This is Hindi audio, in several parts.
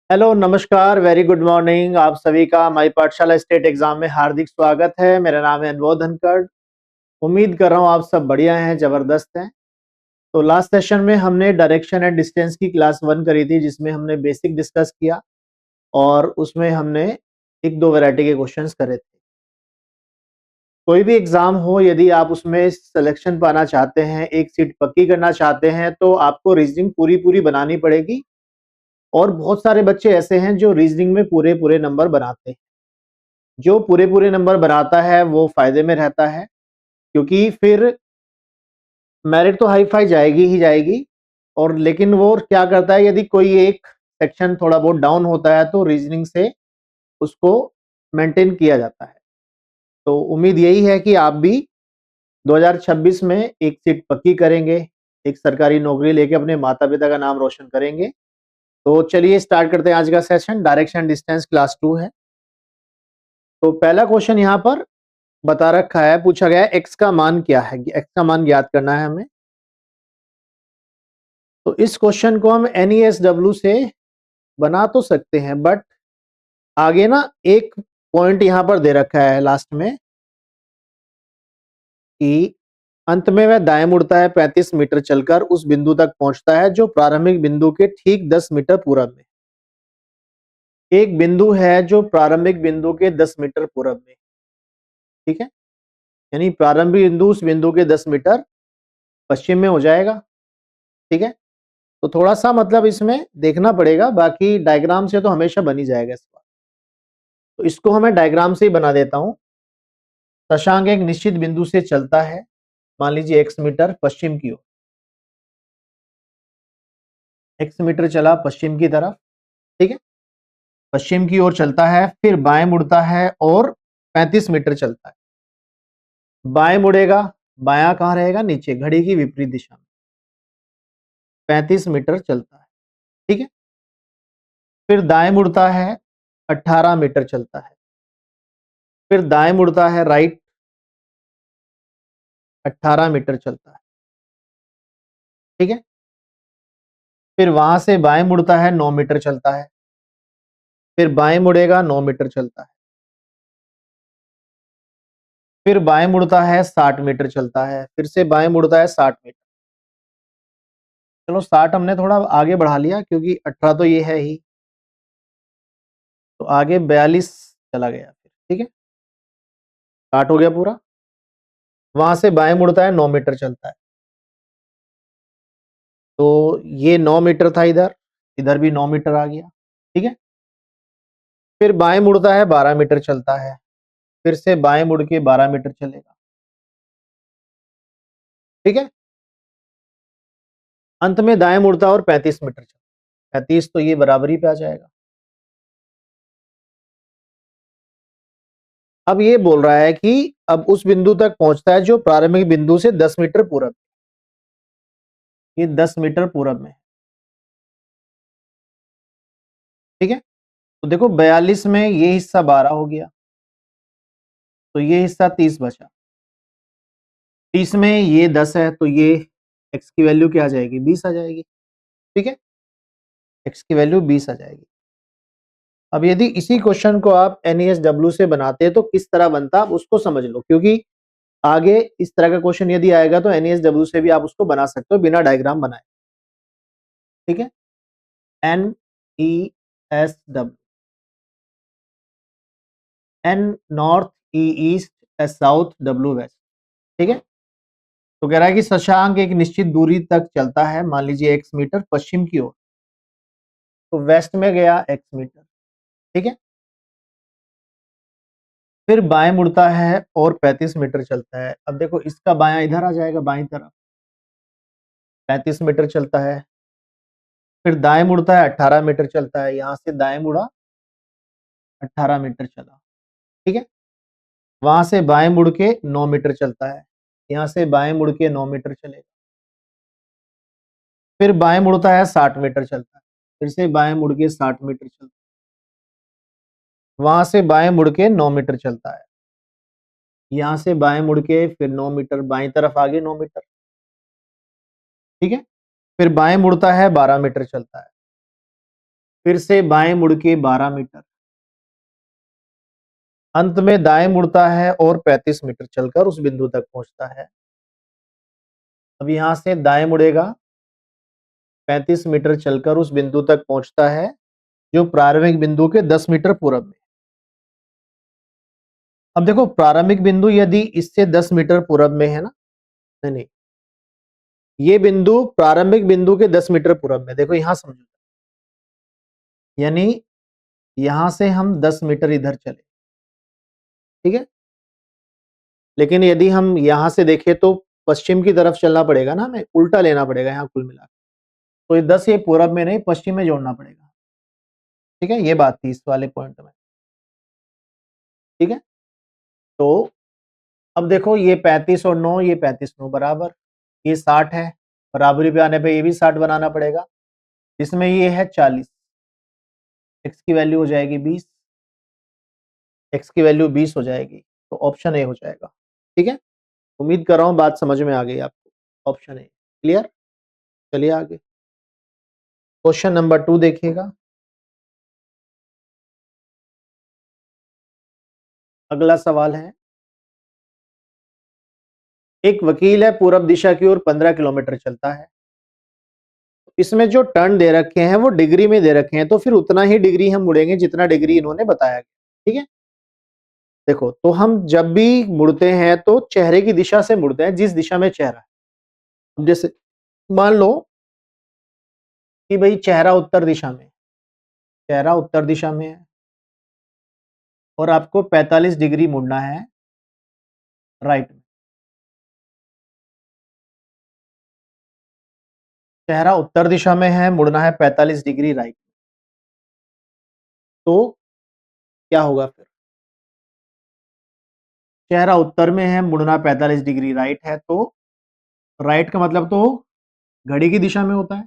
हेलो, नमस्कार, वेरी गुड मॉर्निंग। आप सभी का माई पाठशाला स्टेट एग्जाम में हार्दिक स्वागत है। मेरा नाम है अनुभव धनखड़। उम्मीद कर रहा हूँ आप सब बढ़िया हैं, जबरदस्त हैं। तो लास्ट सेशन में हमने डायरेक्शन एंड डिस्टेंस की क्लास 1 करी थी, जिसमें हमने बेसिक डिस्कस किया और उसमें हमने एक दो वैरायटी के क्वेश्चंस करे थे। कोई भी एग्जाम हो, यदि आप उसमें सिलेक्शन पाना चाहते हैं, एक सीट पक्की करना चाहते हैं, तो आपको रीजनिंग पूरी पूरी बनानी पड़ेगी। और बहुत सारे बच्चे ऐसे हैं जो रीजनिंग में पूरे पूरे नंबर बनाते हैं। जो पूरे पूरे नंबर बनाता है वो फायदे में रहता है, क्योंकि फिर मेरिट तो हाई फाई जाएगी ही जाएगी। और लेकिन वो क्या करता है, यदि कोई एक सेक्शन थोड़ा बहुत डाउन होता है तो रीजनिंग से उसको मेंटेन किया जाता है। तो उम्मीद यही है कि आप भी 2026 में एक सीट पक्की करेंगे, एक सरकारी नौकरी लेके अपने माता पिता का नाम रोशन करेंगे। तो चलिए स्टार्ट करते हैं आज का सेशन। डायरेक्शन डिस्टेंस क्लास 2 है। तो पहला क्वेश्चन यहाँ पर बता रखा है, पूछा गया है एक्स का मान क्या है। एक्स का मान ज्ञात करना है हमें। तो इस क्वेश्चन को हम एनईएसडब्ल्यू से बना तो सकते हैं, बट आगे ना एक पॉइंट यहां पर दे रखा है लास्ट में कि अंत में वह दाएं मुड़ता है, 35 मीटर चलकर उस बिंदु तक पहुंचता है जो प्रारंभिक बिंदु के ठीक 10 मीटर पूरब में। एक बिंदु है जो प्रारंभिक बिंदु के 10 मीटर पूरब में, ठीक है। यानी प्रारंभिक बिंदु उस बिंदु के 10 मीटर पश्चिम में हो जाएगा, ठीक है। तो थोड़ा सा मतलब इसमें देखना पड़ेगा, बाकी डायग्राम से तो हमेशा बन ही जाएगा इस बार। तो इसको हमें डायग्राम से ही बना देता हूं। शशांक एक निश्चित बिंदु से चलता है, मान लीजिए x मीटर पश्चिम की ओर। x मीटर चला पश्चिम की तरफ, ठीक है। पश्चिम की ओर चलता है, फिर बाएं मुड़ता है और 35 मीटर चलता है। बाएं मुड़ेगा, बायां कहां रहेगा, नीचे घड़ी की विपरीत दिशा में। 35 मीटर चलता है, ठीक है। फिर दाएं मुड़ता है, 18 मीटर चलता है। फिर दाएं मुड़ता है राइट, 18 मीटर चलता है, ठीक है। फिर वहां से बाएं मुड़ता है, 9 मीटर चलता है। फिर बाएं मुड़ेगा, 9 मीटर चलता है। फिर बाएं मुड़ता है, 60 मीटर चलता है। फिर से बाएं मुड़ता है, 60 मीटर। चलो 60 हमने थोड़ा आगे बढ़ा लिया, क्योंकि 18 तो ये है ही, तो आगे 42 चला गया फिर, ठीक है। 60 हो गया पूरा। वहां से बाएं मुड़ता है, 9 मीटर चलता है। तो ये 9 मीटर था, इधर इधर भी 9 मीटर आ गया, ठीक है। फिर बाएं मुड़ता है, 12 मीटर चलता है। फिर से बाएं मुड़ के 12 मीटर चलेगा, ठीक है। अंत में दाएं मुड़ता है और 35 मीटर चलता है। 35 तो ये बराबरी पे आ जाएगा। अब ये बोल रहा है कि अब उस बिंदु तक पहुंचता है जो प्रारंभिक बिंदु से 10 मीटर पूरब। ये 10 मीटर पूरब में है, ठीक है। तो देखो 42 में ये हिस्सा 12 हो गया, तो ये हिस्सा 30 बचा। 30 में ये 10 है, तो ये x की वैल्यू क्या आ जाएगी, 20 आ जाएगी, ठीक है। x की वैल्यू 20 आ जाएगी। अब यदि इसी क्वेश्चन को आप एनईएसडब्ल्यू से बनाते हैं तो किस तरह बनता, आप उसको समझ लो, क्योंकि आगे इस तरह का क्वेश्चन यदि आएगा तो एनईएसडब्ल्यू से भी आप उसको बना सकते हो बिना डायग्राम बनाए, ठीक है। NESW, N north, E east, S south, W west, ठीक है। तो कह रहा है कि शशांक एक निश्चित दूरी तक चलता है, मान लीजिए x मीटर पश्चिम की ओर। तो वेस्ट में गया x मीटर, ठीक है। फिर बाएं मुड़ता है और 35 मीटर चलता है। अब देखो इसका बायां इधर आ जाएगा, बाईं तरफ 35 मीटर चलता है। फिर दाएं मुड़ता है, 18 मीटर चलता है। यहां से दाएं मुड़ा, 18 मीटर चला, ठीक है। वहां से बाएं मुड़ के 9 मीटर चलता है। यहां से बाएं मुड़ के 9 मीटर चलेगा। फिर बाएं मुड़ता है, 60 मीटर चलता है। फिर से बाएं मुड़ के 60 मीटर चलता है। वहां से बाएं मुड़ के 9 मीटर चलता है। यहां से बाएं मुड़ के फिर 9 मीटर, बाईं तरफ आगे 9 मीटर, ठीक है। फिर बाएं मुड़ता है, 12 मीटर चलता है। फिर से बाएं मुड़ के 12 मीटर, अंत में दाएं मुड़ता है और 35 मीटर चलकर उस बिंदु तक पहुंचता है। अब यहां से दाएं मुड़ेगा, 35 मीटर चलकर उस बिंदु तक पहुंचता है जो प्रारंभिक बिंदु के 10 मीटर पूरब में। अब देखो प्रारंभिक बिंदु यदि इससे 10 मीटर पूरब में है ना, नहीं, ये बिंदु प्रारंभिक बिंदु के 10 मीटर पूरब में, देखो यहां समझो, यानी यहां से हम 10 मीटर इधर चले, ठीक है। लेकिन यदि हम यहां से देखें तो पश्चिम की तरफ चलना पड़ेगा ना, हमें उल्टा लेना पड़ेगा यहाँ कुल मिलाकर। तो ये 10 ये पूरब में नहीं पश्चिम में जोड़ना पड़ेगा, ठीक है। ये बात थी इस वाले पॉइंट में, ठीक है। तो अब देखो ये 35 और 9, ये 35 9 बराबर, ये 60 है, बराबरी पे आने पे ये भी 60 बनाना पड़ेगा। इसमें ये है 40, x की वैल्यू हो जाएगी 20, x की वैल्यू 20 हो जाएगी, तो ऑप्शन ए हो जाएगा, ठीक है। उम्मीद कर रहा हूँ बात समझ में आ गई आपको, ऑप्शन ए क्लियर। चलिए आगे क्वेश्चन नंबर 2 देखिएगा। अगला सवाल है, एक वकील है पूरब दिशा की ओर 15 किलोमीटर चलता है, इसमें जो टर्न दे रखे हैं वो डिग्री में दे रखे हैं, तो फिर उतना ही डिग्री हम मुड़ेंगे जितना डिग्री इन्होंने बताया गया, ठीक है। देखो तो हम जब भी मुड़ते हैं तो चेहरे की दिशा से मुड़ते हैं, जिस दिशा में चेहरा है। अब जैसे मान लो कि भाई चेहरा उत्तर दिशा में, चेहरा उत्तर दिशा में है और आपको 45 डिग्री मुड़ना है राइट में। चेहरा उत्तर दिशा में है, मुड़ना है 45 डिग्री राइट, तो क्या होगा फिर? चेहरा उत्तर में है, मुड़ना 45 डिग्री राइट है, तो राइट का मतलब तो घड़ी की दिशा में होता है।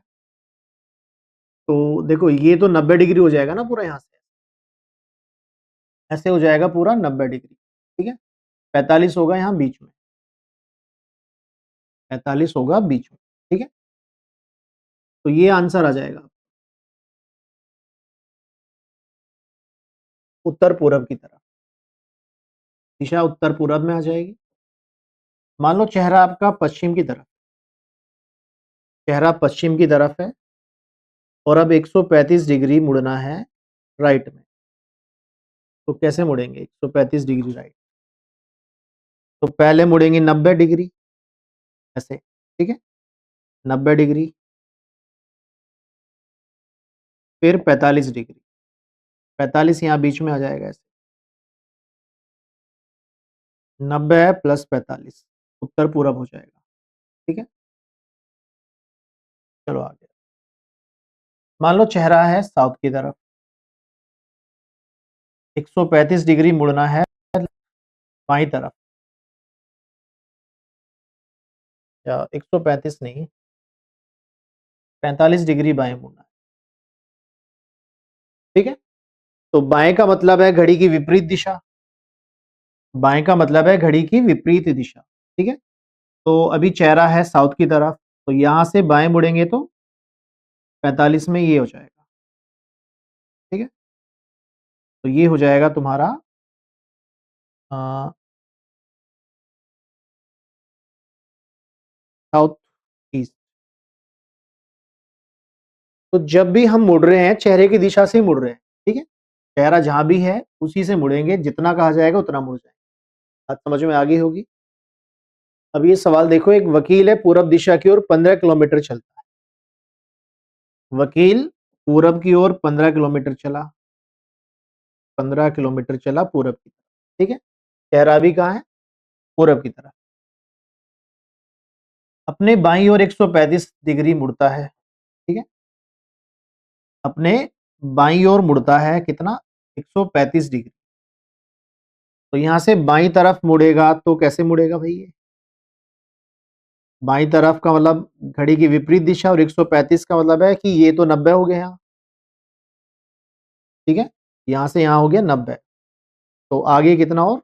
तो देखो ये तो 90 डिग्री हो जाएगा ना पूरा, यहां से ऐसे हो जाएगा पूरा 90 डिग्री, ठीक है। 45 होगा यहाँ बीच में, 45 होगा बीच में, ठीक है। तो ये आंसर आ जाएगा उत्तर पूरब की तरफ, दिशा उत्तर पूरब में आ जाएगी। मान लो चेहरा आपका पश्चिम की तरफ, चेहरा पश्चिम की तरफ है और अब 135 डिग्री मुड़ना है राइट में, तो कैसे मुड़ेंगे 135 डिग्री राइट? तो पहले मुड़ेंगे 90 डिग्री ऐसे, ठीक है, 90 डिग्री, फिर 45 डिग्री, 45 यहाँ बीच में आ जाएगा ऐसे, 90 प्लस 45 उत्तर पूरब हो जाएगा, ठीक है। चलो आगे, मान लो चेहरा है साउथ की तरफ, 135 डिग्री मुड़ना है बाई तरफ, या 135 नहीं 45 डिग्री बाएं मुड़ना है, ठीक है। तो बाएं का मतलब है घड़ी की विपरीत दिशा, बाएं का मतलब है घड़ी की विपरीत दिशा, ठीक है। तो अभी चेहरा है साउथ की तरफ, तो यहां से बाएं मुड़ेंगे तो 45 में ये हो जाएगा, ठीक है। तो ये हो जाएगा तुम्हारा साउथ ईस्ट। तो जब भी हम मुड़ रहे हैं चेहरे की दिशा से ही मुड़ रहे हैं, ठीक है। चेहरा जहां भी है उसी से मुड़ेंगे, जितना कहा जाएगा उतना मुड़ जाएंगे। बात समझ में आ गई होगी। अब ये सवाल देखो, एक वकील है पूरब दिशा की ओर 15 किलोमीटर चलता है, वकील पूरब की ओर 15 किलोमीटर चला, 15 किलोमीटर चला पूरब की तरफ, ठीक है। चेहरा भी कहाँ है? पूरब की तरफ। अपने बाईं ओर 135 डिग्री मुड़ता है, ठीक है। अपने बाईं ओर मुड़ता है कितना? 135 डिग्री। तो यहां से बाईं तरफ मुड़ेगा तो कैसे मुड़ेगा भाई? ये बाईं तरफ का मतलब घड़ी की विपरीत दिशा, और 135 का मतलब है कि ये तो 90 हो गया यहाँ, ठीक है। यहां से यहां हो गया 90, तो आगे कितना और?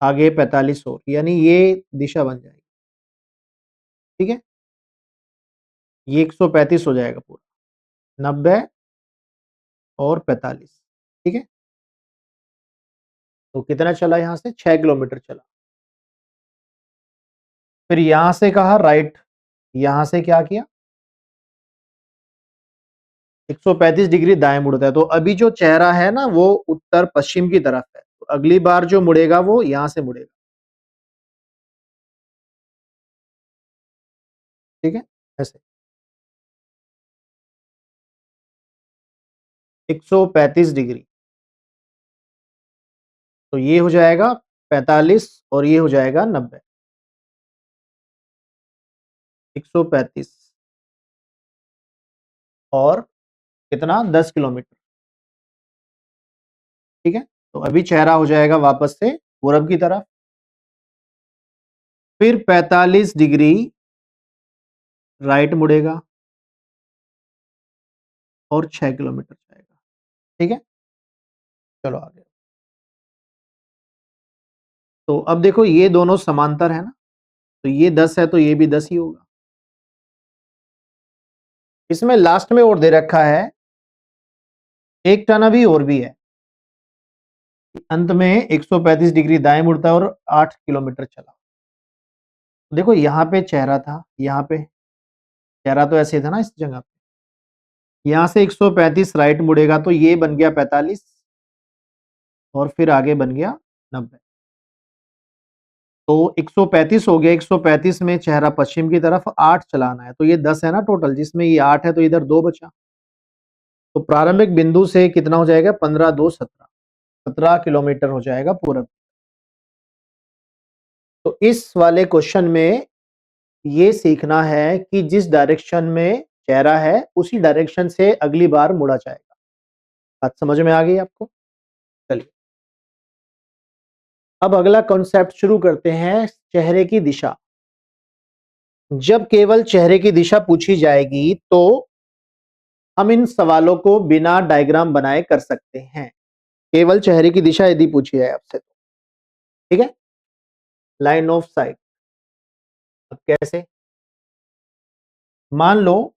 आगे 45 और, यानी ये दिशा बन जाएगी, ठीक है। ये 135 हो जाएगा पूरा, 90 और 45, ठीक है। तो कितना चला, यहां से 6 किलोमीटर चला। फिर यहां से कहा राइट, यहां से क्या किया, 135 डिग्री दाएं मुड़ता है। तो अभी जो चेहरा है ना वो उत्तर पश्चिम की तरफ है, तो अगली बार जो मुड़ेगा वो यहां से मुड़ेगा, ठीक है, ऐसे 135 डिग्री। तो ये हो जाएगा 45 और ये हो जाएगा 90, 135 और कितना, 10 किलोमीटर, ठीक है। तो अभी चेहरा हो जाएगा वापस से पूरब की तरफ, फिर 45 डिग्री राइट मुड़ेगा और 6 किलोमीटर जाएगा, ठीक है। चलो आगे। तो अब देखो ये दोनों समांतर है ना, तो ये 10 है तो ये भी 10 ही होगा। इसमें लास्ट में और दे रखा है एक टन अभी और भी है, अंत में 135 डिग्री दाएं मुड़ता है और 8 किलोमीटर चला। देखो यहाँ पे चेहरा था, यहाँ पे चेहरा तो ऐसे था ना इस जगह पे, यहां से 135 राइट मुड़ेगा तो ये बन गया 45 और फिर आगे बन गया 90। तो 135 हो गया, 135 में चेहरा पश्चिम की तरफ 8 चलाना है, तो ये 10 है ना टोटल, जिसमें ये 8 है तो इधर 2 बचा। तो प्रारंभिक बिंदु से कितना हो जाएगा, 15 2 17, 17 किलोमीटर हो जाएगा पूरब। तो इस वाले क्वेश्चन में ये सीखना है कि जिस डायरेक्शन में चेहरा है उसी डायरेक्शन से अगली बार मुड़ा जाएगा। बात समझ में आ गई आपको? चलिए अब अगला कॉन्सेप्ट शुरू करते हैं, चेहरे की दिशा। जब केवल चेहरे की दिशा पूछी जाएगी तो हम इन सवालों को बिना डायग्राम बनाए कर सकते हैं। केवल चेहरे की दिशा यदि पूछी जाए आपसे तो, ठीक है। लाइन ऑफ साइट, अब कैसे, मान लो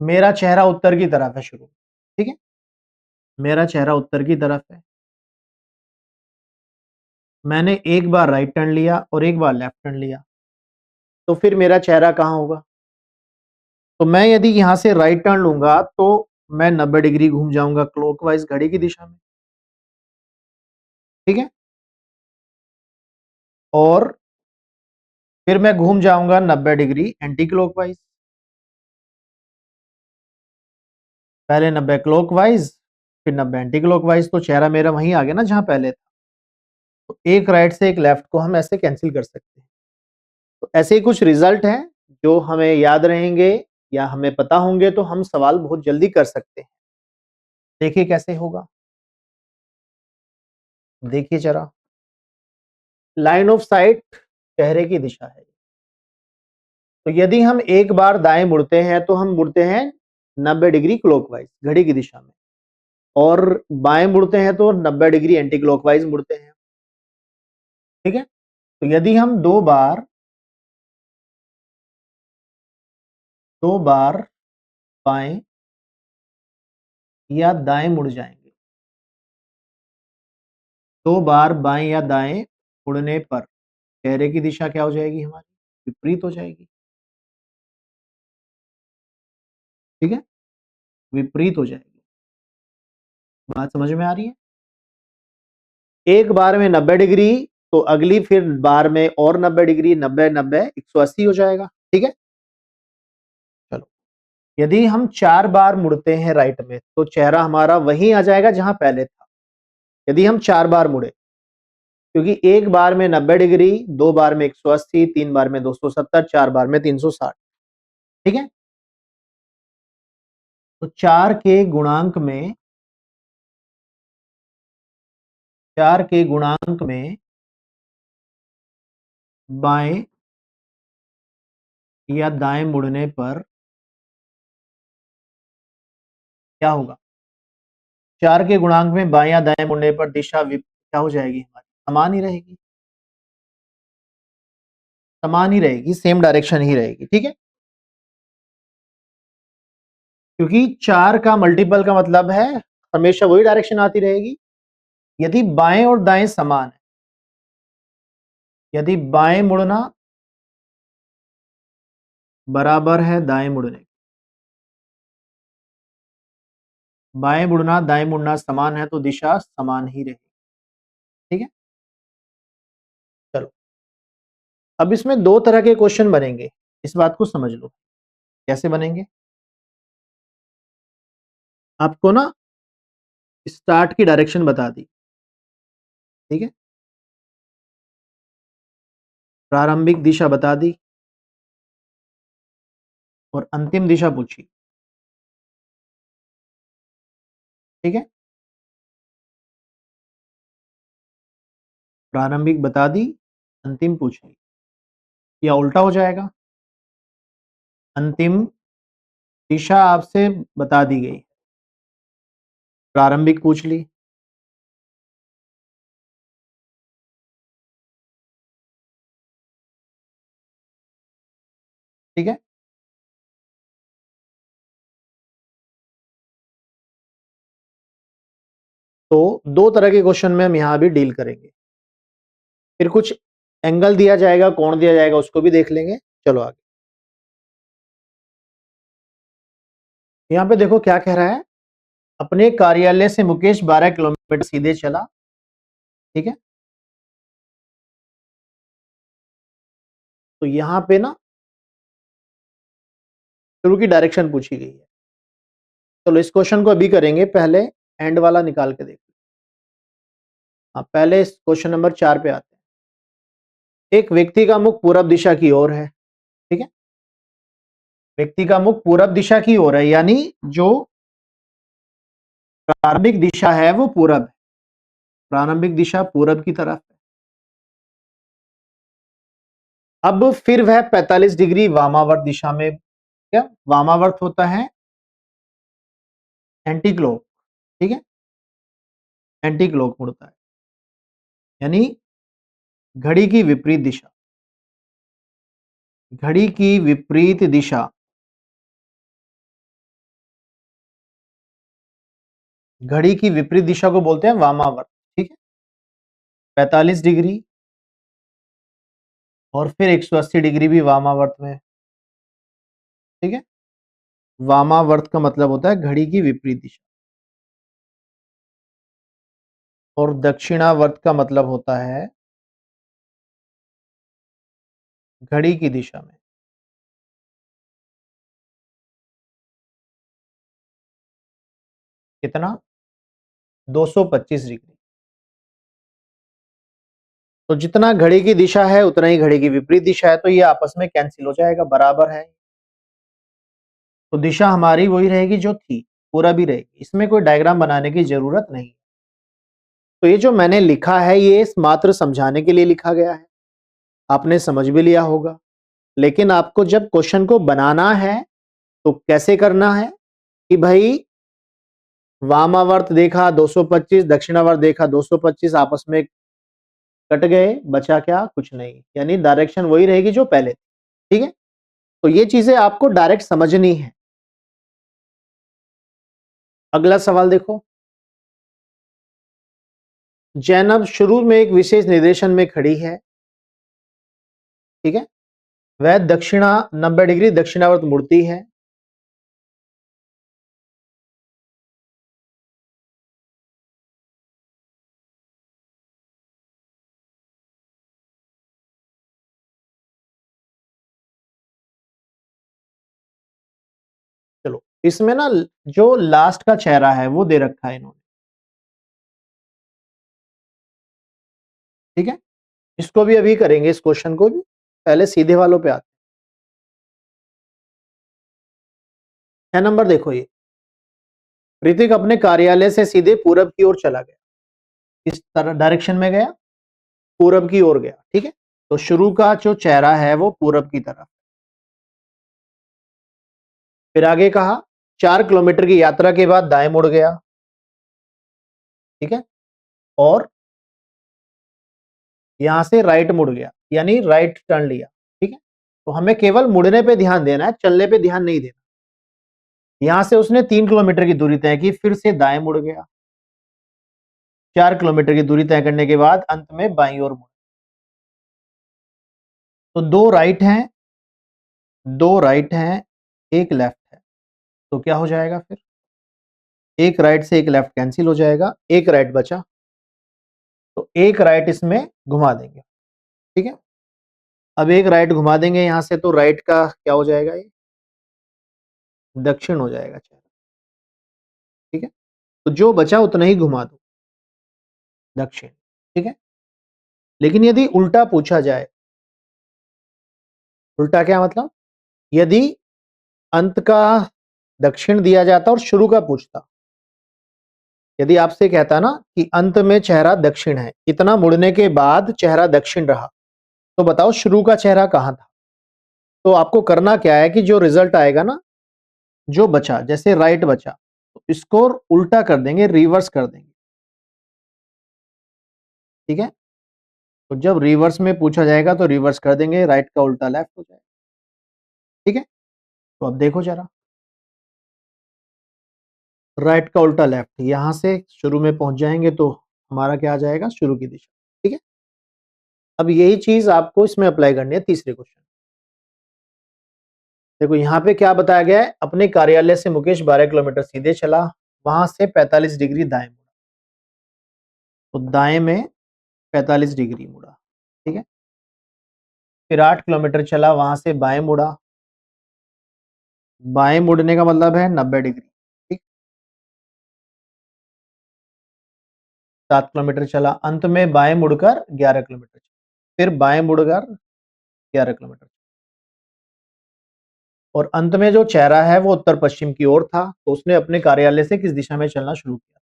मेरा चेहरा उत्तर की तरफ है शुरू, ठीक है, मेरा चेहरा उत्तर की तरफ है, मैंने एक बार राइट टर्न लिया और एक बार लेफ्ट टर्न लिया, तो फिर मेरा चेहरा कहां होगा। तो मैं यदि यहां से राइट टर्न लूंगा तो मैं 90 डिग्री घूम जाऊंगा क्लॉकवाइज घड़ी की दिशा में, ठीक है, और फिर मैं घूम जाऊंगा 90 डिग्री एंटी क्लॉकवाइज, पहले 90 क्लॉकवाइज फिर 90 एंटी क्लॉकवाइज, तो चेहरा मेरा वहीं आ गया ना जहां पहले था। तो एक राइट से एक लेफ्ट को हम ऐसे कैंसिल कर सकते हैं। तो ऐसे ही कुछ रिजल्ट हैं जो हमें याद रहेंगे या हमें पता होंगे तो हम सवाल बहुत जल्दी कर सकते हैं। देखिए कैसे होगा, देखिए जरा, लाइन ऑफ साइट चेहरे की दिशा है। तो यदि हम एक बार दाएं मुड़ते हैं तो हम मुड़ते हैं 90 डिग्री क्लॉकवाइज घड़ी की दिशा में, और बाएं मुड़ते हैं तो 90 डिग्री एंटी क्लॉकवाइज मुड़ते हैं, ठीक है। तो यदि हम दो बार बाएं या दाएं मुड़ जाएंगे, दो बार बाएं या दाएं मुड़ने पर चेहरे की दिशा क्या हो जाएगी, हमारी विपरीत हो जाएगी, ठीक है, विपरीत हो जाएगी। बात समझ में आ रही है? एक बार में 90 डिग्री तो अगली फिर बार में और 90 डिग्री, 90 90 180 हो जाएगा, ठीक है। चलो यदि हम 4 बार मुड़ते हैं राइट में तो चेहरा हमारा वहीं आ जाएगा जहां पहले था, यदि हम 4 बार मुड़े, क्योंकि एक बार में 90 डिग्री, दो बार में 180, तीन बार में 270, चार बार में 360, ठीक है। तो 4 के गुणांक में बाएं या दाएं मुड़ने पर क्या होगा, 4 के गुणांक में बाएं या दाएं मुड़ने पर दिशा क्या हो जाएगी, हमारी समान ही रहेगी, समान ही रहेगी, सेम डायरेक्शन ही रहेगी, ठीक है। क्योंकि 4 का मल्टीपल का मतलब है हमेशा वही डायरेक्शन आती रहेगी। यदि बाएं और दाएं समान है, यदि बाएं मुड़ना बराबर है दाएं मुड़ने, बाएं मुड़ना दाएं मुड़ना समान है तो दिशा समान ही रहेगी। ठीक है, चलो अब इसमें दो तरह के क्वेश्चन बनेंगे, इस बात को समझ लो। कैसे बनेंगे? आपको ना स्टार्ट की डायरेक्शन बता दी, ठीक है, प्रारंभिक दिशा बता दी और अंतिम दिशा पूछी। ठीक है, प्रारंभिक बता दी, अंतिम पूछ ली, या उल्टा हो जाएगा, अंतिम दिशा आपसे बता दी गई, प्रारंभिक पूछ ली। ठीक है, तो दो तरह के क्वेश्चन में हम यहां भी डील करेंगे। फिर कुछ एंगल दिया जाएगा, कोण दिया जाएगा, उसको भी देख लेंगे। चलो आगे, यहां पे देखो क्या कह रहा है। अपने कार्यालय से मुकेश 12 किलोमीटर सीधे चला। ठीक है, तो यहां पे ना शुरू की डायरेक्शन पूछी गई है। चलो इस क्वेश्चन को अभी करेंगे, पहले एंड वाला निकाल के देखो। हाँ, पहले इस क्वेश्चन नंबर 4 पे आते हैं। एक व्यक्ति का मुख पूरब दिशा की ओर है। ठीक है, व्यक्ति का मुख पूरब दिशा की ओर है, यानी जो प्रारंभिक दिशा है वो पूरब है, प्रारंभिक दिशा पूरब की तरफ है। अब फिर वह 45 डिग्री वामावर्त दिशा में, क्या वामावर्त होता है? Anti clock. ठीक है, एंटी क्लॉक मुड़ता है, यानी घड़ी की विपरीत दिशा, घड़ी की विपरीत दिशा, घड़ी की विपरीत दिशा को बोलते हैं वामावर्त। ठीक है, 45 डिग्री और फिर 180 डिग्री भी वामावर्त में। ठीक है, वामावर्त का मतलब होता है घड़ी की विपरीत दिशा, और दक्षिणावर्त का मतलब होता है घड़ी की दिशा में। कितना? 225 डिग्री। तो जितना घड़ी की दिशा है उतना ही घड़ी की विपरीत दिशा है, तो ये आपस में कैंसिल हो जाएगा, बराबर है। तो दिशा हमारी वही रहेगी जो थी, पूरा भी रहेगी, इसमें कोई डायग्राम बनाने की जरूरत नहीं। तो ये जो मैंने लिखा है ये मात्र समझाने के लिए लिखा गया है, आपने समझ भी लिया होगा। लेकिन आपको जब क्वेश्चन को बनाना है तो कैसे करना है कि भाई वामावर्त देखा 225, दक्षिणावर्त देखा 225, आपस में कट गए, बचा क्या? कुछ नहीं, यानी डायरेक्शन वही रहेगी जो पहले। ठीक है, तो ये चीजें आपको डायरेक्ट समझनी है। अगला सवाल देखो। जैनब शुरू में एक विशेष निर्देशन में खड़ी है। ठीक है, वह दक्षिणा 90 डिग्री दक्षिणावर्त मुड़ती है। चलो इसमें ना जो लास्ट का चेहरा है वो दे रखा है इन्होंने। ठीक है, इसको भी अभी करेंगे, इस क्वेश्चन को भी। पहले सीधे वालों पे आते हैं। 6 नंबर देखो, ये ऋतिक अपने कार्यालय से सीधे पूरब की ओर चला गया। किस तरह डायरेक्शन में गया? पूरब की ओर गया। ठीक है, तो शुरू का जो चेहरा है वो पूरब की तरफ। फिर आगे कहा 4 किलोमीटर की यात्रा के बाद दाएं मुड़ गया। ठीक है, और यहां से राइट मुड़ गया, यानी राइट टर्न लिया। ठीक है, तो हमें केवल मुड़ने पे ध्यान देना है, चलने पे ध्यान नहीं देना। यहां से उसने 3 किलोमीटर की दूरी तय की, फिर से दाएं मुड़ गया, 4 किलोमीटर की दूरी तय करने के बाद अंत में बाईं ओर मुड़ा। तो दो राइट हैं, एक लेफ्ट है, तो क्या हो जाएगा फिर? एक राइट से एक लेफ्ट कैंसिल हो जाएगा, एक राइट बचा, तो एक राइट इसमें घुमा देंगे। ठीक है, अब एक राइट घुमा देंगे यहां से, तो राइट का क्या हो जाएगा? ये दक्षिण हो जाएगा चेहरा। ठीक है, तो जो बचा उतना ही घुमा दो, दक्षिण। ठीक है, लेकिन यदि उल्टा पूछा जाए, उल्टा क्या मतलब? यदि अंत का दक्षिण दिया जाता और शुरू का पूछता, यदि आपसे कहता ना कि अंत में चेहरा दक्षिण है, इतना मुड़ने के बाद चेहरा दक्षिण रहा, तो बताओ शुरू का चेहरा कहां था? तो आपको करना क्या है कि जो रिजल्ट आएगा ना, जो बचा, जैसे राइट बचा, तो इसको उल्टा कर देंगे, रिवर्स कर देंगे। ठीक है, तो जब रिवर्स में पूछा जाएगा तो रिवर्स कर देंगे, राइट का उल्टा लेफ्ट हो जाएगा। ठीक है, तो अब देखो जरा, राइट का उल्टा लेफ्ट, यहां से शुरू में पहुंच जाएंगे तो हमारा क्या आ जाएगा? शुरू की दिशा। ठीक है, अब यही चीज आपको इसमें अप्लाई करनी है तीसरे क्वेश्चन। देखो यहाँ पे क्या बताया गया है, अपने कार्यालय से मुकेश 12 किलोमीटर सीधे चला, वहां से 45 डिग्री दाएं मुड़ा, तो दाएं में 45 डिग्री मुड़ा। ठीक है, फिर 8 किलोमीटर चला, वहां से बाएं मुड़ा, बाएं मुड़ने का मतलब है 90 डिग्री। ठीक, 7 किलोमीटर चला, अंत में बाएं मुड़कर 11 किलोमीटर चला, फिर बाएं मुड़कर 11 किलोमीटर, और अंत में जो चेहरा है वो उत्तर पश्चिम की ओर था, तो उसने अपने कार्यालय से किस दिशा में चलना शुरू किया?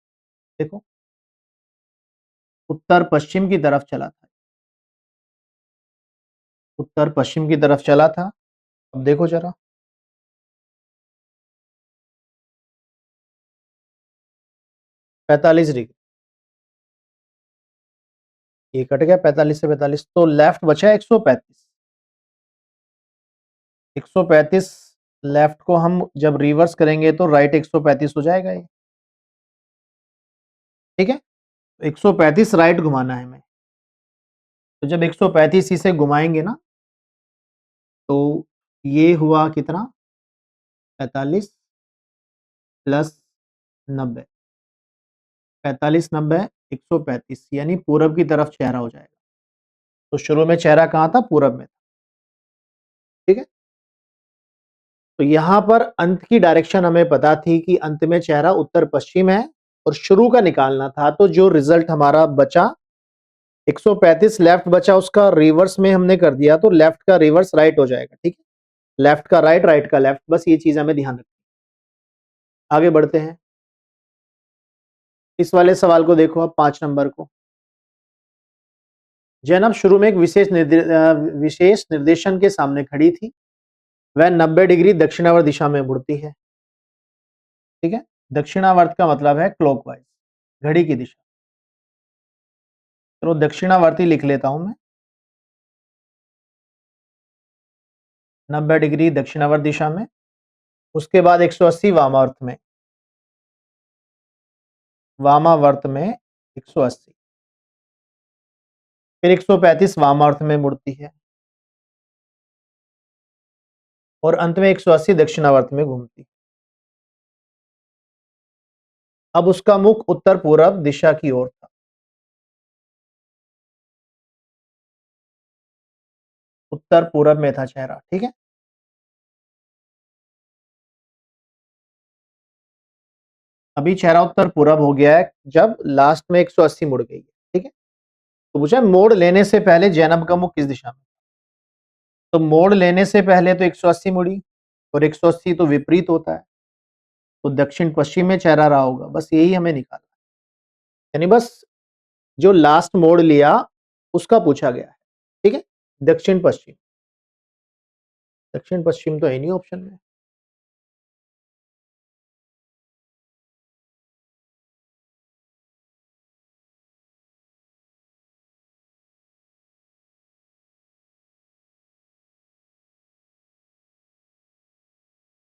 देखो, उत्तर पश्चिम की तरफ चला था, उत्तर पश्चिम की तरफ चला था। अब देखो जरा, 45 डिग्री, ये कट गया 45 से 45, तो लेफ्ट बचा 135। 135 लेफ्ट को हम जब रिवर्स करेंगे तो राइट 135 हो जाएगा ये। ठीक है, 135 राइट घुमाना है हमें, तो जब 135 इसे घुमाएंगे ना, तो ये हुआ कितना? 45 प्लस 90, 45 90 135, यानी पूरब की तरफ चेहरा हो जाएगा। तो शुरू में चेहरा कहां था? पूरब में। ठीक है, तो यहां पर अंत की डायरेक्शन हमें पता थी कि अंत में चेहरा उत्तर पश्चिम है और शुरू का निकालना था, तो जो रिजल्ट हमारा बचा 135 लेफ्ट बचा, उसका रिवर्स में हमने कर दिया, तो लेफ्ट का रिवर्स राइट हो जाएगा। ठीक है, लेफ्ट का राइट, राइट का लेफ्ट, बस ये चीज हमें ध्यान रखनी। आगे बढ़ते हैं, इस वाले सवाल को देखो अब, 5 नंबर को। जैनब शुरू में एक विशेष निर्देशन के सामने खड़ी थी, वह 90 डिग्री दक्षिणावर्त दिशा में मुड़ती है। ठीक है, दक्षिणावर्त का मतलब है क्लॉकवाइज, घड़ी की दिशा। तो दक्षिणावर्ती लिख लेता हूं मैं, 90 डिग्री दक्षिणावर्त दिशा में, उसके बाद 180 वामावर्त में, वामावर्त में 180, फिर 135 वामावर्त में मुड़ती है, और अंत में 180 दक्षिणावर्त में घूमती। अब उसका मुख उत्तर पूर्व दिशा की ओर था, उत्तर पूरब में था चेहरा। ठीक है, अभी चेहरा उत्तर पूरब हो गया है जब लास्ट में 180 मुड़ गई है। ठीक है, तो पूछा मोड़ लेने से पहले जैनब का मुख किस दिशा में? तो मोड़ लेने से पहले तो 180 मुड़ी, और 180 तो विपरीत होता है, तो दक्षिण पश्चिम में चेहरा रहा होगा, बस यही हमें निकालना है। यानी बस जो लास्ट मोड़ लिया उसका पूछा गया है। ठीक है, दक्षिण पश्चिम, दक्षिण पश्चिम तो है नहीं ऑप्शन में।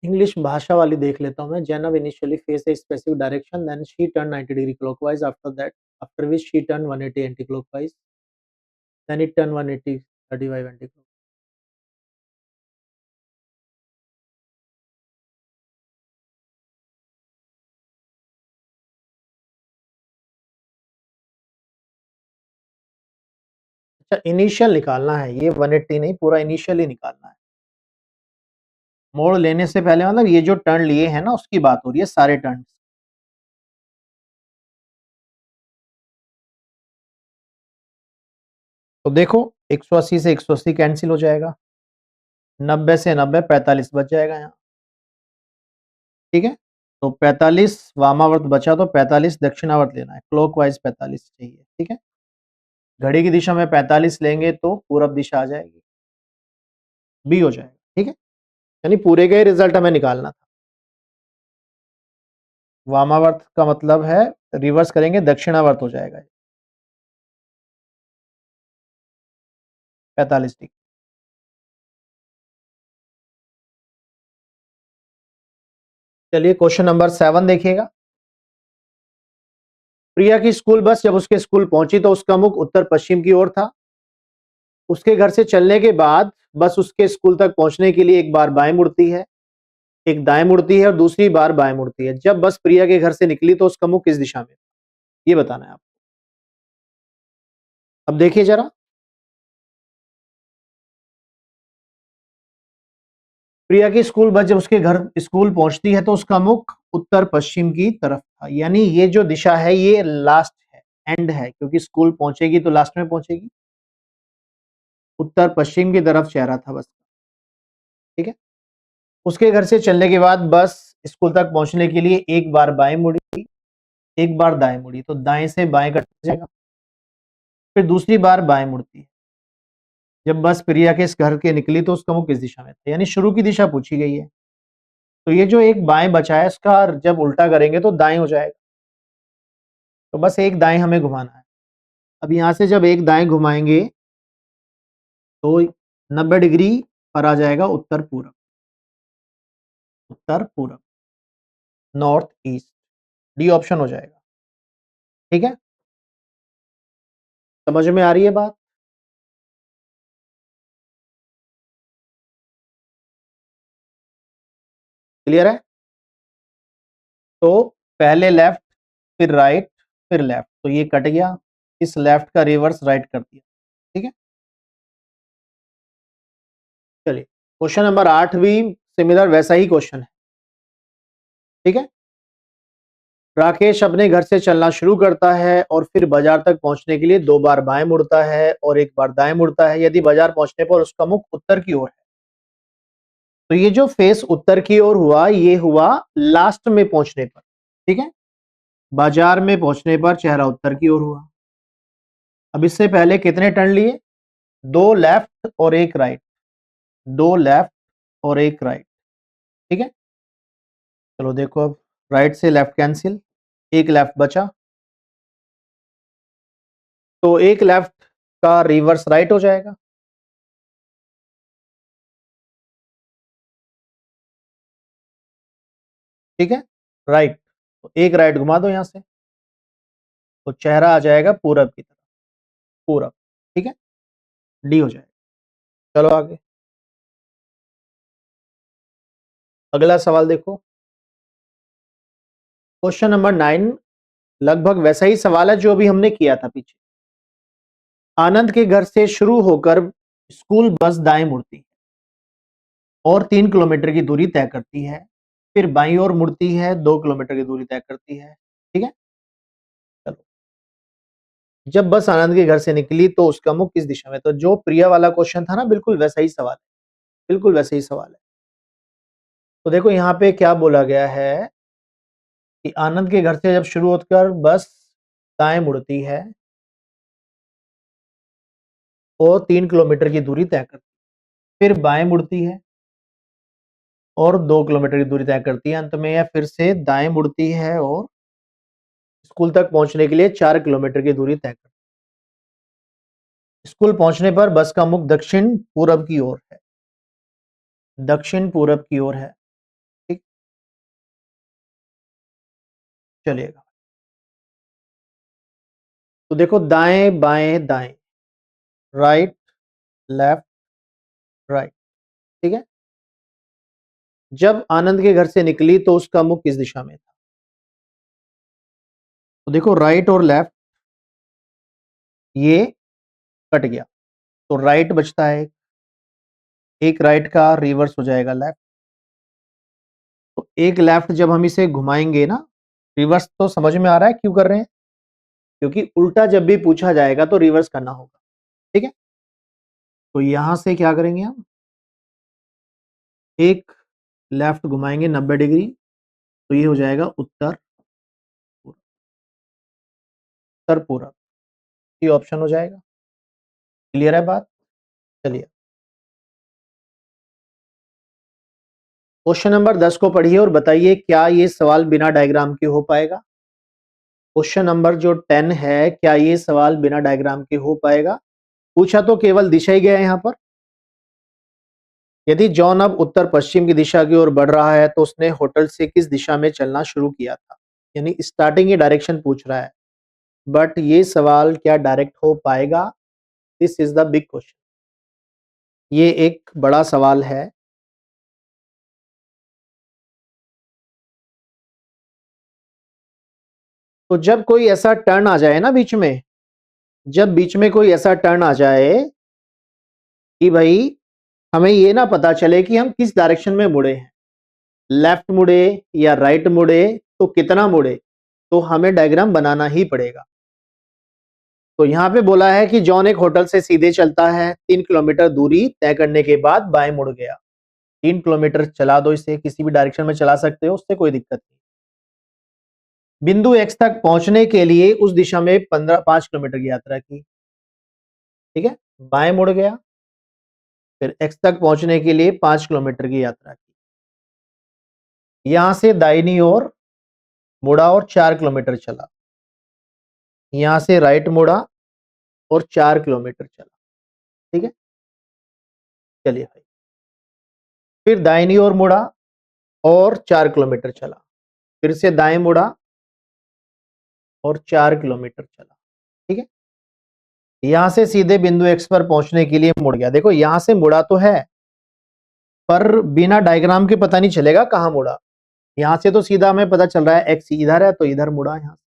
इंग्लिश भाषा वाली देख लेता हूँ मैं। Zainab initially face a specific direction, then she turn 90 degree clockwise, after that after which she turn 180 anti clockwise, then it turn 180 35 anti clock. अच्छा, इनिशियल निकालना है, ये 180 नहीं, पूरा इनिशियल ही निकालना है। मोड़ लेने से पहले मतलब ये जो टर्न लिए हैं ना उसकी बात हो रही है, सारे टर्न। तो देखो 180 से 180 कैंसिल हो जाएगा, 90 से 90 45 बच जाएगा यहाँ। ठीक है, तो 45 वामावर्त बचा, तो 45 दक्षिणावर्त लेना है, क्लॉकवाइज 45 चाहिए। ठीक है, घड़ी की दिशा में 45 लेंगे तो पूरब दिशा आ जाएगी, बी हो जाएगा। ठीक है, यानी पूरे का ही रिजल्ट हमें निकालना था। वामावर्त का मतलब है रिवर्स करेंगे दक्षिणावर्त हो जाएगा 45 डिग्री। चलिए क्वेश्चन नंबर 7 देखिएगा। प्रिया की स्कूल बस जब उसके स्कूल पहुंची तो उसका मुख उत्तर पश्चिम की ओर था। उसके घर से चलने के बाद बस उसके स्कूल तक पहुंचने के लिए एक बार बाएं मुड़ती है, एक दाएं मुड़ती है और दूसरी बार बाएं मुड़ती है। जब बस प्रिया के घर से निकली तो उसका मुख किस दिशा में, ये बताना है आपको। अब देखिए जरा, प्रिया की स्कूल बस जब उसके घर स्कूल पहुंचती है तो उसका मुख उत्तर पश्चिम की तरफ था, यानी ये जो दिशा है ये लास्ट है, एंड है, क्योंकि स्कूल पहुंचेगी तो लास्ट में पहुंचेगी। उत्तर पश्चिम की तरफ चेहरा था बस। ठीक है, उसके घर से चलने के बाद बस स्कूल तक पहुंचने के लिए एक बार बाएं मुड़ी, एक बार दाएं मुड़ी, तो दाएं से बाएं कट जाएगा। फिर दूसरी बार बाएं मुड़ती है। जब बस प्रिया के इस घर के निकली तो उसका मुख किस दिशा में था, यानी शुरू की दिशा पूछी गई है। तो ये जो एक बाएं बचा है इसका जब उल्टा करेंगे तो दाएं हो जाएगा, तो बस एक दाएं हमें घुमाना है। अब यहां से जब एक दाएं घुमाएंगे तो 90 डिग्री पर आ जाएगा उत्तर पूरब, उत्तर पूरब, नॉर्थ ईस्ट, डी ऑप्शन हो जाएगा। ठीक है, समझ में आ रही है बात? क्लियर है? तो पहले लेफ्ट, फिर राइट, फिर लेफ्ट, तो ये कट गया, इस लेफ्ट का रिवर्स राइट कर दिया। ठीक है, चलिए क्वेश्चन नंबर 8 भी सिमिलर वैसा ही क्वेश्चन है। ठीक है, राकेश अपने घर से चलना शुरू करता है और फिर बाजार तक पहुंचने के लिए दो बार बाएं मुड़ता है और एक बार दाएं मुड़ता है। यदि बाजार पहुंचने पर उसका मुख उत्तर की ओर है, तो ये जो फेस उत्तर की ओर हुआ ये हुआ लास्ट में पहुंचने पर। ठीक है, बाजार में पहुंचने पर चेहरा उत्तर की ओर हुआ। अब इससे पहले कितने टर्न लिए, दो लेफ्ट और एक राइट, दो लेफ्ट और एक राइट। ठीक है, चलो देखो, अब राइट से लेफ्ट कैंसिल, एक लेफ्ट बचा, तो एक लेफ्ट का रिवर्स राइट हो जाएगा। ठीक है, राइट, तो एक राइट घुमा दो यहां से, तो चेहरा आ जाएगा पूरब की तरफ, पूरब। ठीक है, डी हो जाएगा। चलो आगे, अगला सवाल देखो। क्वेश्चन नंबर 9 लगभग वैसा ही सवाल है जो अभी हमने किया था पीछे। आनंद के घर से शुरू होकर स्कूल बस दाएं मुड़ती है और 3 किलोमीटर की दूरी तय करती है, फिर बाईं ओर मुड़ती है, 2 किलोमीटर की दूरी तय करती है। ठीक है, चलो, जब बस आनंद के घर से निकली तो उसका मुख किस दिशा में, तो जो प्रिया वाला क्वेश्चन था ना बिल्कुल वैसा ही सवाल है, बिल्कुल वैसा ही सवाल है। तो देखो यहाँ पे क्या बोला गया है कि आनंद के घर से जब शुरू होकर बस दाएं मुड़ती है और 3 किलोमीटर की दूरी तय करती है, फिर बाएं मुड़ती है और 2 किलोमीटर की दूरी तय करती है, अंत में यह फिर से दाएं मुड़ती है और स्कूल तक पहुंचने के लिए 4 किलोमीटर की दूरी तय करती है। स्कूल पहुंचने पर बस का मुख दक्षिण पूरब की ओर है, दक्षिण पूरब की ओर है। चलिएगा, तो देखो दाएं बाएं दाएं, राइट लेफ्ट राइट, ठीक है। जब आनंद के घर से निकली तो उसका मुख किस दिशा में था? तो देखो राइट और लेफ्ट ये कट गया, तो राइट बचता है, एक राइट का रिवर्स हो जाएगा लेफ्ट, तो एक लेफ्ट जब हम इसे घुमाएंगे ना, रिवर्स तो समझ में आ रहा है क्यों कर रहे हैं, क्योंकि उल्टा जब भी पूछा जाएगा तो रिवर्स करना होगा, ठीक है। तो यहां से क्या करेंगे हम, एक लेफ्ट घुमाएंगे 90 डिग्री, तो ये हो जाएगा उत्तर उत्तर पूरब, ये ऑप्शन हो जाएगा। क्लियर है बात? चलिए क्वेश्चन नंबर 10 को पढ़िए और बताइए क्या ये सवाल बिना डायग्राम के हो पाएगा। क्वेश्चन नंबर जो 10 है, क्या ये सवाल बिना डायग्राम के हो पाएगा? पूछा तो केवल दिशा ही गया है यहां पर। यदि जॉन अब उत्तर पश्चिम की दिशा की ओर बढ़ रहा है तो उसने होटल से किस दिशा में चलना शुरू किया था, यानी स्टार्टिंग ये डायरेक्शन पूछ रहा है, बट ये सवाल क्या डायरेक्ट हो पाएगा? This is the big question, ये एक बड़ा सवाल है। तो जब कोई ऐसा टर्न आ जाए ना बीच में, जब बीच में कोई ऐसा टर्न आ जाए कि भाई हमें ये ना पता चले कि हम किस डायरेक्शन में मुड़े हैं, लेफ्ट मुड़े या राइट मुड़े, तो कितना मुड़े, तो हमें डायग्राम बनाना ही पड़ेगा। तो यहां पे बोला है कि जॉन एक होटल से सीधे चलता है, 3 किलोमीटर दूरी तय करने के बाद बाएं मुड़ गया। 3 किलोमीटर चला दो, इसे किसी भी डायरेक्शन में चला सकते हो, उससे कोई दिक्कत नहीं। बिंदु एक्स तक पहुंचने के लिए उस दिशा में 5 किलोमीटर की यात्रा की, ठीक है। बाएं मुड़ गया, फिर एक्स तक पहुंचने के लिए 5 किलोमीटर की यात्रा की, यहां से दाहिनी ओर मुड़ा और 4 किलोमीटर चला, यहां से राइट मुड़ा और 4 किलोमीटर चला, ठीक है। चलिए भाई, फिर दाहिनी ओर मुड़ा और 4 किलोमीटर चला, फिर से दाएं मुड़ा और 4 किलोमीटर चला, ठीक है। यहां से सीधे बिंदु एक्स पर पहुंचने के लिए मुड़ गया। देखो यहां से मुड़ा तो है, पर बिना डायग्राम के पता नहीं चलेगा कहां मुड़ा। यहां से तो सीधा हमें पता चल रहा है एक्स इधर है तो इधर मुड़ा यहां से,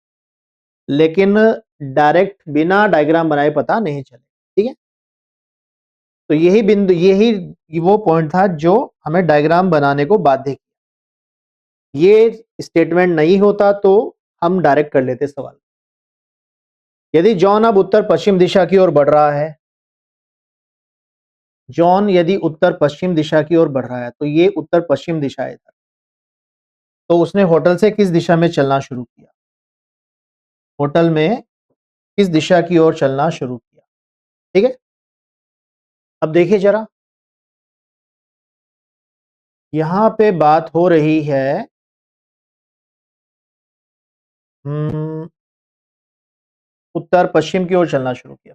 लेकिन डायरेक्ट बिना डायग्राम बनाए पता नहीं चले, ठीक है। तो यही बिंदु, यही वो पॉइंट था जो हमें डायग्राम बनाने को बाध्य किया। ये स्टेटमेंट नहीं होता तो हम डायरेक्ट कर लेते सवाल। यदि जॉन अब उत्तर पश्चिम दिशा की ओर बढ़ रहा है, जॉन यदि उत्तर पश्चिम दिशा की ओर बढ़ रहा है, तो ये उत्तर पश्चिम दिशा है, तो उसने होटल से किस दिशा में चलना शुरू किया, होटल में किस दिशा की ओर चलना शुरू किया, ठीक है। अब देखिए जरा, यहां पे बात हो रही है उत्तर पश्चिम की ओर चलना शुरू किया,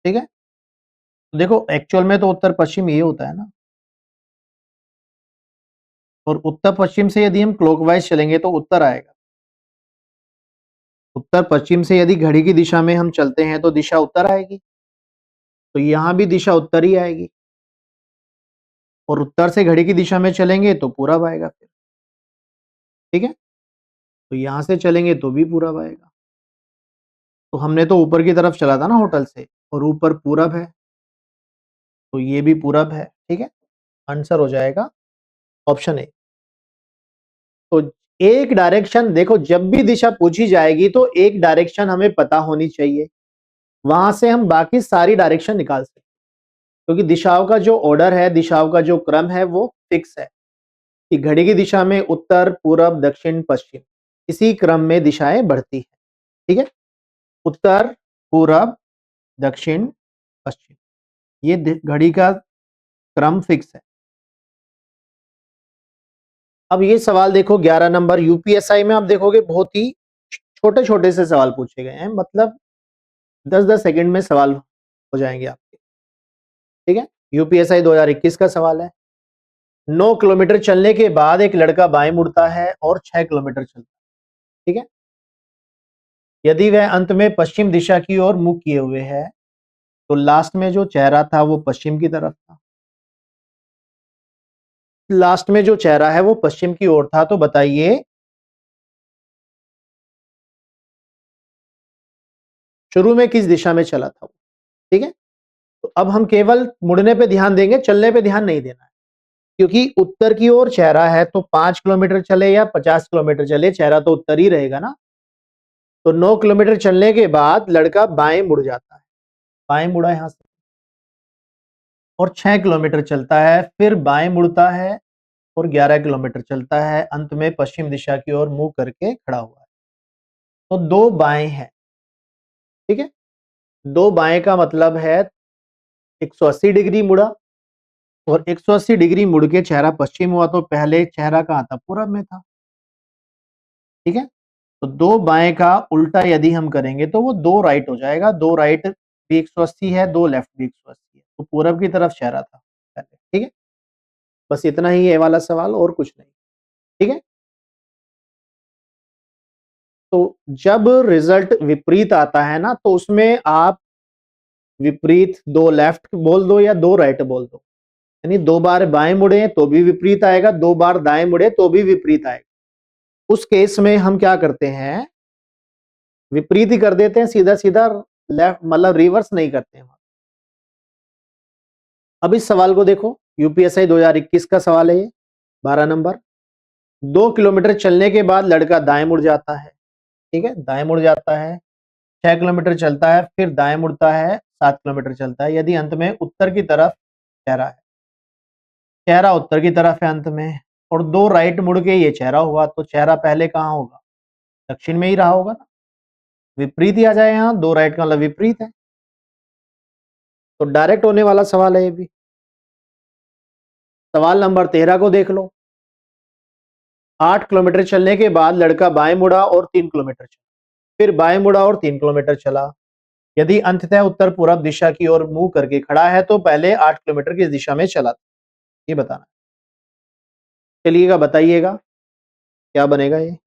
ठीक है। तो देखो एक्चुअल में तो उत्तर पश्चिम ये होता है ना, और उत्तर पश्चिम से यदि हम क्लॉकवाइज चलेंगे तो उत्तर आएगा। उत्तर पश्चिम से यदि घड़ी की दिशा में हम चलते हैं तो दिशा उत्तर आएगी, तो यहां भी दिशा उत्तर ही आएगी, और उत्तर से घड़ी की दिशा में चलेंगे तो पूरब आएगा फिर, ठीक है। तो यहां से चलेंगे तो भी पूरब आएगा। तो हमने तो ऊपर की तरफ चला था ना होटल से, और ऊपर पूरब है, तो ये भी पूरब है, ठीक है। आंसर हो जाएगा ऑप्शन ए। तो एक डायरेक्शन, देखो जब भी दिशा पूछी जाएगी तो एक डायरेक्शन हमें पता होनी चाहिए, वहां से हम बाकी सारी डायरेक्शन निकाल सकते हैं, क्योंकि दिशाओं का जो ऑर्डर है, दिशाओं का जो क्रम है वो फिक्स है कि घड़ी की दिशा में उत्तर पूरब दक्षिण पश्चिम, इसी क्रम में दिशाएं बढ़ती है, ठीक है। उत्तर पूरब दक्षिण पश्चिम, ये घड़ी का क्रम फिक्स है। अब ये सवाल देखो 11 नंबर, यूपीएसआई में आप देखोगे बहुत ही छोटे छोटे से सवाल पूछे गए हैं, मतलब 10-10 सेकंड में सवाल हो जाएंगे आपके, ठीक है। यूपीएसआई 2021 का सवाल है। 9 किलोमीटर चलने के बाद एक लड़का बाएं मुड़ता है और 6 किलोमीटर चलता है, ठीक है। यदि वह अंत में पश्चिम दिशा की ओर मुख किए हुए है, तो लास्ट में जो चेहरा था वो पश्चिम की तरफ था। लास्ट में जो चेहरा है वो पश्चिम की ओर था, तो बताइए शुरू में किस दिशा में चला था वो, ठीक है। तो अब हम केवल मुड़ने पे ध्यान देंगे, चलने पे ध्यान नहीं देना है, क्योंकि उत्तर की ओर चेहरा है, तो 5 किलोमीटर चले या 50 किलोमीटर चले, चेहरा तो उत्तर ही रहेगा ना। तो 9 किलोमीटर चलने के बाद लड़का बाएं मुड़ जाता है, बाएं मुड़ा यहां से, और 6 किलोमीटर चलता है, फिर बाएं मुड़ता है और 11 किलोमीटर चलता है, अंत में पश्चिम दिशा की ओर मुंह करके खड़ा हुआ है। तो दो बाएं हैं, ठीक है। दो बाएं का मतलब है 180 डिग्री मुड़ा, और 180 डिग्री मुड़ के चेहरा पश्चिम हुआ, तो पहले चेहरा कहां था, पूरब में था, ठीक है। तो दो बाएं का उल्टा यदि हम करेंगे तो वो दो राइट हो जाएगा, दो राइट भी 180 है, दो लेफ्ट भी 180 है, तो पूरब की तरफ चेहरा था पहले, ठीक है। बस इतना ही ये वाला सवाल, और कुछ नहीं, ठीक है। तो जब रिजल्ट विपरीत आता है ना, तो उसमें आप विपरीत दो लेफ्ट बोल दो या दो राइट बोल दो, यानी दो बार बाएं मुड़े तो भी विपरीत आएगा, दो बार दाएं मुड़े तो भी विपरीत आएगा। उस केस में हम क्या करते हैं, विपरीत ही कर देते हैं, सीधा सीधा लेफ्ट, मतलब रिवर्स नहीं करते हैं। अब इस सवाल को देखो, यूपीएससी 2021 का सवाल है ये, 12 नंबर। 2 किलोमीटर चलने के बाद लड़का दाएं मुड़ जाता है, ठीक है, दाएं मुड़ जाता है। 6 किलोमीटर चलता है, फिर दाएं मुड़ता है, 7 किलोमीटर चलता है, यदि अंत में उत्तर की तरफ चेहरा है, चेहरा उत्तर की तरफ है अंत में, और दो राइट मुड़ के ये चेहरा हुआ, तो चेहरा पहले कहाँ होगा, दक्षिण में ही रहा होगा ना, विपरीत ही आ जाए, यहाँ दो राइट का मतलब विपरीत है, तो डायरेक्ट होने वाला सवाल है ये भी। सवाल नंबर 13 को देख लो। 8 किलोमीटर चलने के बाद लड़का बाएं मुड़ा और 3 किलोमीटर चला, फिर बाएं मुड़ा और 3 किलोमीटर चला, यदि अंततः उत्तर पूर्व दिशा की ओर मुंह करके खड़ा है, तो पहले 8 किलोमीटर किस दिशा में चला, ये बताना। चलिएगा, बताइएगा क्या बनेगा ये।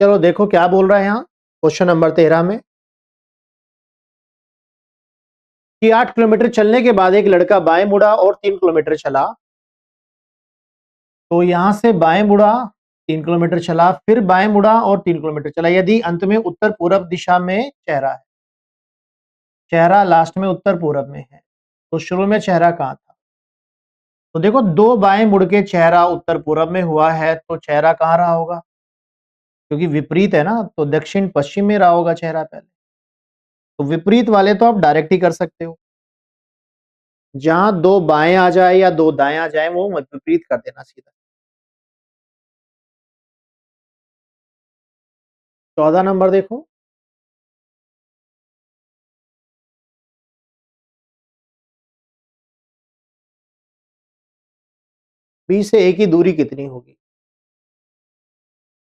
चलो देखो क्या बोल रहा है यहाँ क्वेश्चन नंबर 13 में, कि 8 किलोमीटर चलने के बाद एक लड़का बाएं मुड़ा और 3 किलोमीटर चला, तो यहां से बाएं मुड़ा, 3 किलोमीटर चला, फिर बाएं मुड़ा और 3 किलोमीटर चला, यदि अंत में उत्तर पूर्व दिशा में चेहरा है, चेहरा लास्ट में उत्तर पूर्व में है, तो शुरू में चेहरा कहां था, तो देखो दो बाएं मुड़ के चेहरा उत्तर पूर्व में हुआ है, तो चेहरा कहां रहा होगा, क्योंकि विपरीत है ना, तो दक्षिण पश्चिम में रहा होगा चेहरा पहले। तो विपरीत वाले तो आप डायरेक्ट ही कर सकते हो, जहां दो बाएं आ जाए या दो दाएं आ जाए वो मत विपरीत कर देना सीधा। 14 नंबर देखो, बी से ए की दूरी कितनी होगी।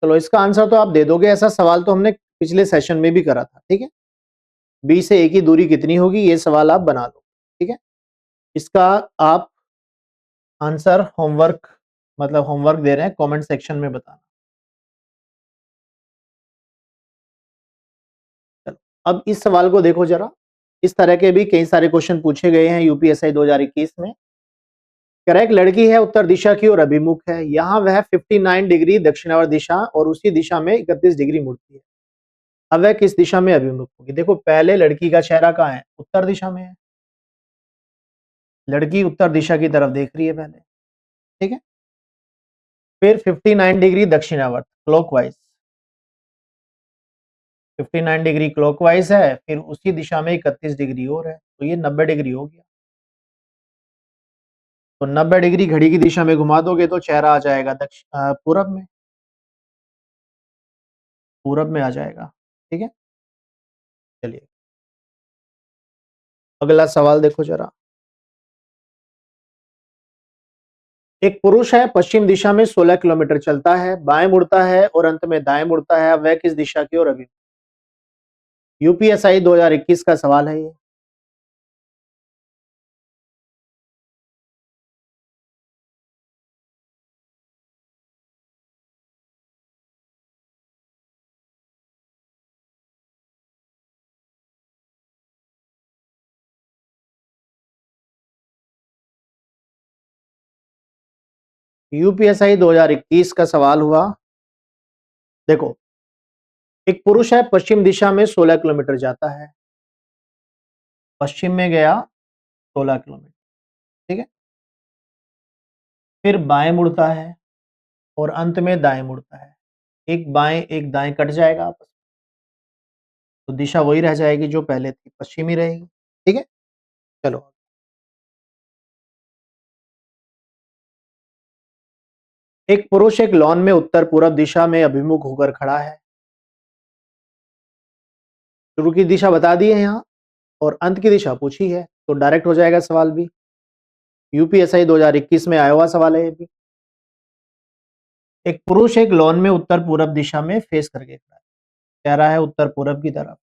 चलो इसका आंसर तो आप दे दोगे, ऐसा सवाल तो हमने पिछले सेशन में भी करा था, ठीक है। बी से ए की दूरी कितनी होगी, ये सवाल आप बना लो, ठीक है। इसका आप आंसर होमवर्क, मतलब होमवर्क दे रहे हैं, कमेंट सेक्शन में बताना। चलो अब इस सवाल को देखो जरा, इस तरह के भी कई सारे क्वेश्चन पूछे गए हैं यूपीएससी 2021 में। करेक्ट, लड़की है उत्तर दिशा की ओर अभिमुख है, यहाँ वह 59 डिग्री दक्षिणावर्त दिशा और उसी दिशा में 31 डिग्री मुड़ती है। अब वह किस दिशा में अभिमुख होगी? देखो पहले लड़की का चेहरा कहाँ है? उत्तर दिशा में है। लड़की उत्तर दिशा की तरफ देख रही है पहले, ठीक है। फिर 59 डिग्री दक्षिणावर्त क्लॉकवाइज, 59 डिग्री क्लॉकवाइज है, फिर उसी दिशा में 31 डिग्री और है, तो ये 90 डिग्री हो गया। तो 90 डिग्री घड़ी की दिशा में घुमा दोगे तो चेहरा आ जाएगा पूरब में, पूरब में आ जाएगा, ठीक है। चलिए अगला सवाल देखो जरा। एक पुरुष है, पश्चिम दिशा में 16 किलोमीटर चलता है, बाएं मुड़ता है और अंत में दाएं मुड़ता है। अब वह किस दिशा की ओर अभिमुख? यूपीएसआई 2021 का सवाल है ये। यूपीएसआई 2021 का सवाल हुआ। देखो एक पुरुष है, पश्चिम दिशा में 16 किलोमीटर जाता है, पश्चिम में गया 16 किलोमीटर, ठीक है। फिर बाएं मुड़ता है और अंत में दाएं मुड़ता है। एक बाएं एक दाएं कट जाएगा आपस में, तो दिशा वही रह जाएगी जो पहले थी, पश्चिमी रहेगी, ठीक है। चलो एक पुरुष एक लॉन में उत्तर पूर्व दिशा में अभिमुख होकर खड़ा है। शुरू की दिशा बता दी है यहाँ और अंत की दिशा पूछी है, तो डायरेक्ट हो जाएगा सवाल भी। यूपीएसआई 2021 में आया हुआ सवाल है ये भी। एक पुरुष एक लॉन में उत्तर पूर्व दिशा में फेस करके खड़ा है, कह रहा है उत्तर पूर्व की तरफ,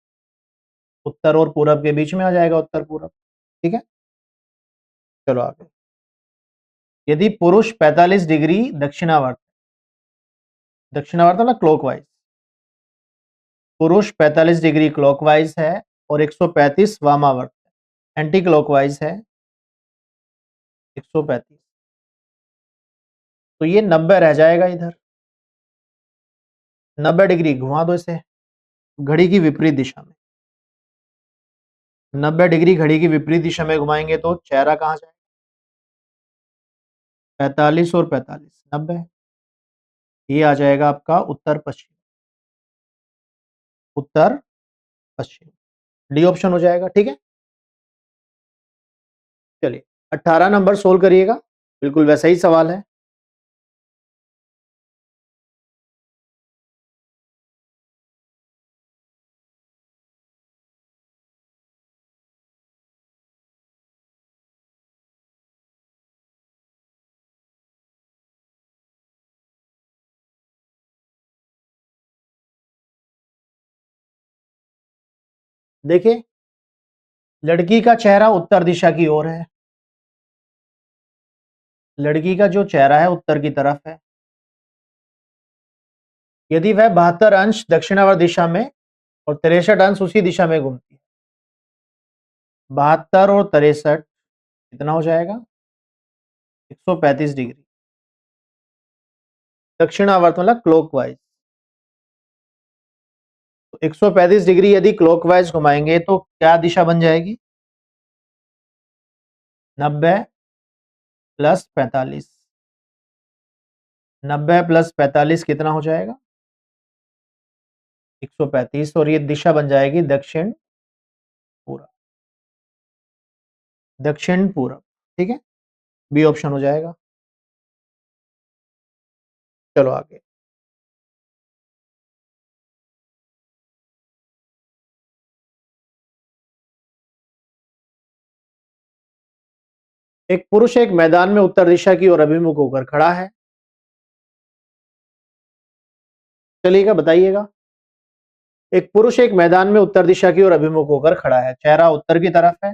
उत्तर और पूरब के बीच में आ जाएगा उत्तर पूरब, ठीक है। चलो आगे। यदि पुरुष 45 डिग्री दक्षिणावर्त, दक्षिणावर्त मतलब क्लॉकवाइज, पुरुष 45 डिग्री क्लॉकवाइज है और 135 वामावर्त, एंटी क्लॉकवाइज है 135, तो ये 90 रह जाएगा इधर। 90 डिग्री घुमा दो इसे घड़ी की विपरीत दिशा में, 90 डिग्री घड़ी की विपरीत दिशा में घुमाएंगे तो चेहरा कहाँ जाएगा? 45 और 45 90, ये आ जाएगा आपका उत्तर पश्चिम, उत्तर पश्चिम, डी ऑप्शन हो जाएगा, ठीक है। चलिए 18 नंबर सोल्व करिएगा, बिल्कुल वैसा ही सवाल है। देखिए लड़की का चेहरा उत्तर दिशा की ओर है, लड़की का जो चेहरा है उत्तर की तरफ है। यदि वह 72 अंश दक्षिणावर्त दिशा में और 63 अंश उसी दिशा में घूमती है, 72 और 63 कितना हो जाएगा? 135 डिग्री दक्षिणावर्त मतलब क्लॉकवाइज, तो 135 डिग्री यदि क्लॉकवाइज घुमाएंगे तो क्या दिशा बन जाएगी? 90 प्लस 45, 90 प्लस 45 कितना हो जाएगा? 135, और ये दिशा बन जाएगी दक्षिण पूर्व, दक्षिण पूर्व, ठीक है। बी ऑप्शन हो जाएगा। चलो आगे। एक पुरुष एक मैदान में उत्तर दिशा की ओर अभिमुख होकर खड़ा है, चलिएगा बताइएगा। एक पुरुष एक मैदान में उत्तर दिशा की ओर अभिमुख होकर खड़ा है, चेहरा उत्तर की तरफ है,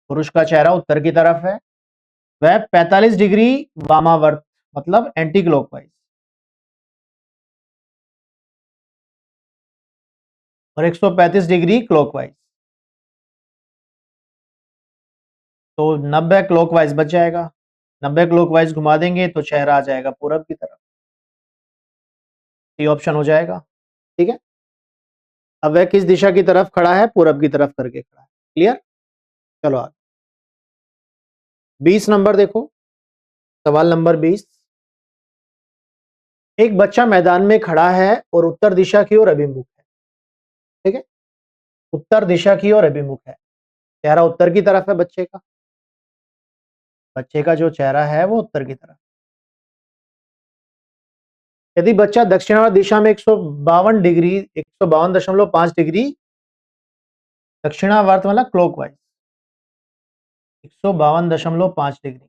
पुरुष का चेहरा उत्तर की तरफ है, वह 45 डिग्री वामावर्त मतलब एंटी क्लॉकवाइज और 135 डिग्री क्लॉकवाइज, तो 90 क्लॉकवाइज बच जाएगा, 90 क्लॉकवाइज घुमा देंगे तो चेहरा आ जाएगा पूरब की तरफ, ये ऑप्शन हो जाएगा। ठीक है, अब वह किस दिशा की तरफ खड़ा है? पूरब की तरफ करके खड़ा है। क्लियर? चलो आगे 20 नंबर देखो, सवाल नंबर 20। एक बच्चा मैदान में खड़ा है और उत्तर दिशा की ओर अभिमुख है। ठीक है, उत्तर दिशा की ओर अभिमुख है, चेहरा उत्तर की तरफ है बच्चे का, बच्चे का जो चेहरा है वो उत्तर की तरफ। यदि बच्चा दक्षिणावर्त दिशा में 152 डिग्री 152.5 डिग्री दक्षिणावर्त मतलब क्लॉकवाइज 152.5 डिग्री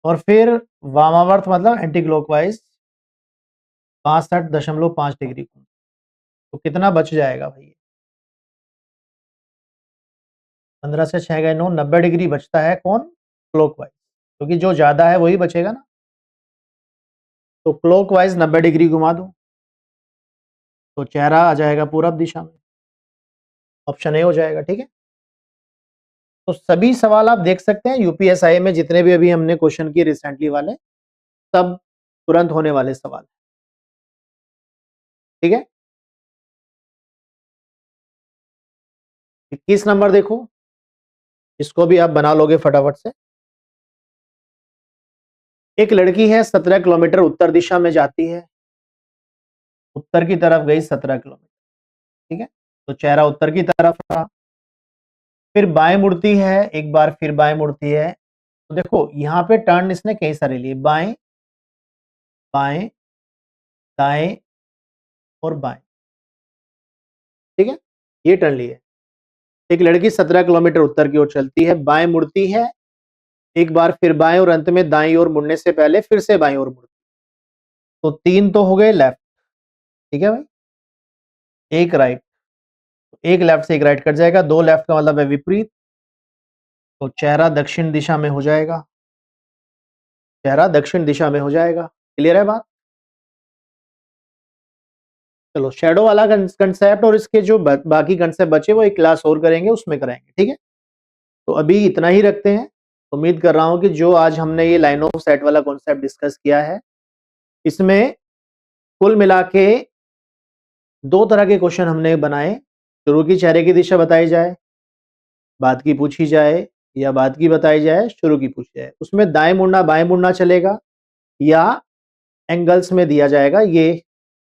और फिर वामावर्त मतलब एंटी क्लॉकवाइज 65.5 डिग्री, तो कितना बच जाएगा भाई? 15 से 6 गए 9, 90 डिग्री बचता है कौन? क्लॉकवाइज, क्योंकि जो ज्यादा है वही बचेगा ना। तो क्लॉकवाइज 90 डिग्री घुमा दो तो चेहरा आ जाएगा पूरब दिशा में, ऑप्शन ए हो जाएगा। ठीक है, तो सभी सवाल आप देख सकते हैं यूपीएसआई में जितने भी अभी हमने क्वेश्चन किए रिसेंटली वाले, सब तुरंत होने वाले सवाल। ठीक है, 21 नंबर देखो, इसको भी आप बना लोगे फटाफट से। एक लड़की है 17 किलोमीटर उत्तर दिशा में जाती है, उत्तर की तरफ गई 17 किलोमीटर। ठीक है, तो चेहरा उत्तर की तरफ रहा, फिर बाएं मुड़ती है, एक बार फिर बाएं मुड़ती है। तो देखो यहाँ पे टर्न इसने कई सारे लिए, बाएं बाएं दाएं और बाएं। ठीक है, ये टर्न लिए। एक लड़की 17 किलोमीटर उत्तर की ओर चलती है, बाएं मुड़ती है, एक बार फिर बाएं और अंत में दाईं ओर मुड़ने से पहले फिर से बाईं ओर मुड़ती है। तो 3 तो हो गए लेफ्ट। ठीक है भाई, एक राइट, एक लेफ्ट से एक राइट कट जाएगा, 2 लेफ्ट का मतलब है विपरीत, तो चेहरा दक्षिण दिशा में हो जाएगा, चेहरा दक्षिण दिशा में हो जाएगा। क्लियर है बात? चलो शेडो वाला कंसेप्ट और इसके जो बाकी कंसेप्ट बचे वो एक क्लास और करेंगे, उसमें कराएंगे। ठीक है, तो अभी इतना ही रखते हैं। उम्मीद कर रहा हूं कि जो आज हमने ये लाइन ऑफ साइट वाला कॉन्सेप्ट डिस्कस किया है, इसमें कुल मिला के 2 तरह के क्वेश्चन हमने बनाए। शुरू की चेहरे की दिशा बताई जाए, बाद की पूछी जाए, या बाद की बताई जाए शुरू की पूछी जाए। उसमें दाएं मुड़ना बाएं मुड़ना चलेगा या एंगल्स में दिया जाएगा। ये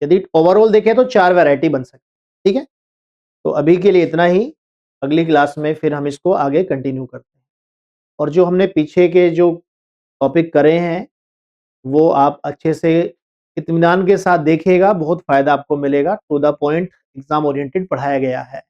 यदि ओवरऑल देखें तो 4 वैरायटी बन सकती है। ठीक है, तो अभी के लिए इतना ही, अगली क्लास में फिर हम इसको आगे कंटिन्यू करते हैं। और जो हमने पीछे के जो टॉपिक करे हैं वो आप अच्छे से इत्मीनान के साथ देखिएगा, बहुत फायदा आपको मिलेगा। To the point exam oriented पढ़ाया गया है।